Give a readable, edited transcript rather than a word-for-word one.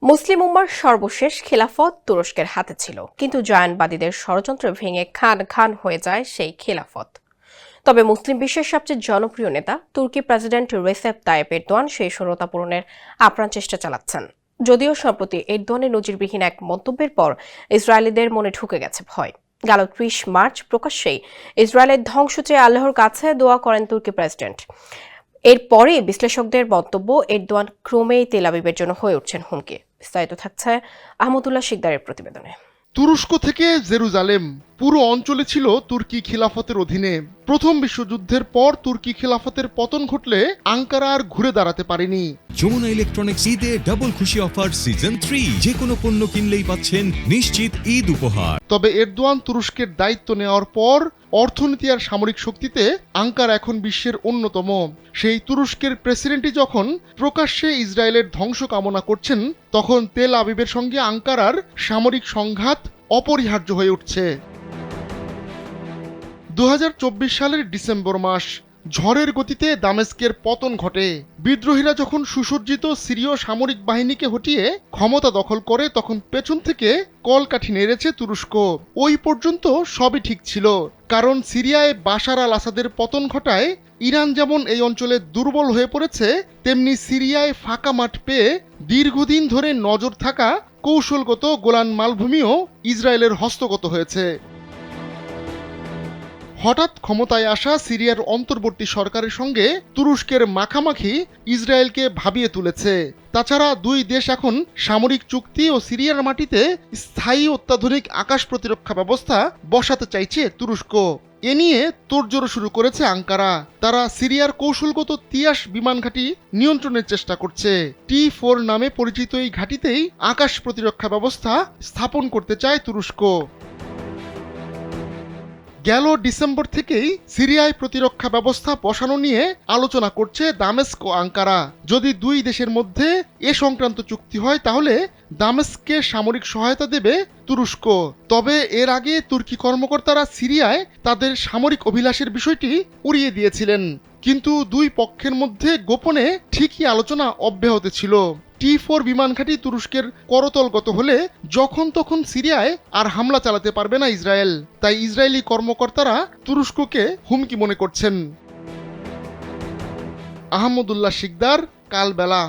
মুসলিম উম্মার সর্বশেষ খিলাফত তুরস্কের হাতে ছিল, কিন্তু জায়নবাদীদের ষড়যন্ত্র ভেঙে খান খান হয়ে যায় সেই খিলাফত। তবে মুসলিম বিশ্বের সবচেয়ে জনপ্রিয় নেতা তুর্কি প্রেসিডেন্ট রেসেপ তাইয়েপ এরদোয়ান সেই শূন্যতা পূরণের আপ্রাণ চেষ্টা চালাচ্ছেন। যদিও সম্প্রতি এরদোয়ানের নজিরবিহীন এক মন্তব্যের পর ইসরায়েলিদের মনে ঢুকে গেছে ভয়। গেল ৩০ মার্চ প্রকাশ্যেই ইসরায়েলের ধ্বংস চেয়ে আল্লাহর কাছে দোয়া করেন তুর্কি প্রেসিডেন্ট। এরপরে বিশ্লেষকদের বক্তব্য, এরদোয়ান ক্রমেই তেল আবিবের জন্য হয়ে উঠছেন হুমকি। বিস্তারিত থাকছে আহমদুল্লাহ শিকদারের প্রতিবেদনে। তুরস্ক থেকে জেরুজালেম পুরো অঞ্চলে ছিল তুর্কি খিলাফতের অধীনে। প্রথম বিশ্বযুদ্ধের পর তুর্কি খিলাফতের পতন ঘটলে আঙ্কারা আর ঘুরে দাঁড়াতে পারেনি। যমুনা ইলেকট্রনিক্স ঈদে ডাবল খুশি অফার সিজন 3, যে কোনো পণ্য কিনলেই পাচ্ছেন নিশ্চিত ঈদ উপহার। তবে এরদোয়ান তুরস্কের দায়িত্ব নেওয়ার পর অর্থনীতি আর সামরিক শক্তিতে আঙ্কারা এখন বিশ্বের অন্যতম। সেই তুরস্কের প্রেসিডেন্টই যখন প্রকাশ্যে ইসরায়েলের ধ্বংস কামনা করছেন, তখন তেল আবিবের সঙ্গে আঙ্কারার সামরিক সংঘাত অপরিহার্য হয়ে উঠছে। ২০২৪ সালের ডিসেম্বর মাস, ঝড়ের গতিতে দামেস্কের পতন ঘটে। বিদ্রোহীরা যখন সুসজ্জিত সিরীয় সামরিক বাহিনীকে হটিয়ে ক্ষমতা দখল করে, তখন পেছন থেকে কলকাঠি নেড়েছে তুরস্ক। ওই পর্যন্ত সবই ঠিক ছিল, কারণ সিরিয়ায় বাশার আল আসাদের পতন ঘটায় ইরান যেমন এই অঞ্চলে দুর্বল হয়ে পড়েছে, তেমনি সিরিয়ায় ফাঁকা মাঠ পেয়ে দীর্ঘদিন ধরে নজর থাকা কৌশলগত গোলান মালভূমিও ইসরায়েলের হস্তগত হয়েছে। হঠাৎ ক্ষমতায় আসা সিরিয়ার অন্তর্বর্তী সরকারের সঙ্গে তুরস্কের মাখামাখি ইসরায়েলকে ভাবিয়ে তুলেছে। তাছাড়া দুই দেশ এখন সামরিক চুক্তি ও সিরিয়ার মাটিতে স্থায়ী অত্যাধুনিক আকাশ প্রতিরক্ষা ব্যবস্থা বসাতে চাইছে তুরস্ক। এ নিয়ে তোড়জোড় শুরু করেছে আঙ্কারা। তারা সিরিয়ার কৌশলগত তিয়াস বিমান ঘাঁটি নিয়ন্ত্রণের চেষ্টা করছে। T4 নামে পরিচিত এই ঘাঁটিতেই আকাশ প্রতিরক্ষা ব্যবস্থা স্থাপন করতে চায় তুরস্ক। গেল ডিসেম্বর থেকেই সিরিয়ায় প্রতিরক্ষা ব্যবস্থা বসানো নিয়ে আলোচনা করছে দামেস্ক ও আঙ্কারা। যদি দুই দেশের মধ্যে এ সংক্রান্ত চুক্তি হয়, তাহলে দামেস্ককে সামরিক সহায়তা দেবে তুরস্ক। তবে এর আগে তুর্কি কর্মকর্তারা সিরিয়ায় তাদের সামরিক অভিলাষের বিষয়টি উড়িয়ে দিয়েছিলেন, কিন্তু দুই পক্ষের মধ্যে গোপনে ঠিকই আলোচনা অব্যাহত ছিল। T4 বিমান ঘাঁটি তুরস্কের করতলগত হলে যখন তখন সিরিয়ায় আর হামলা চালাতে পারবে না ইসরায়েল। তাই ইসরায়েলি কর্মকর্তারা তুরস্ককে হুমকি মনে করছেন। আহমদুল্লাহ শিকদার, কালবেলা।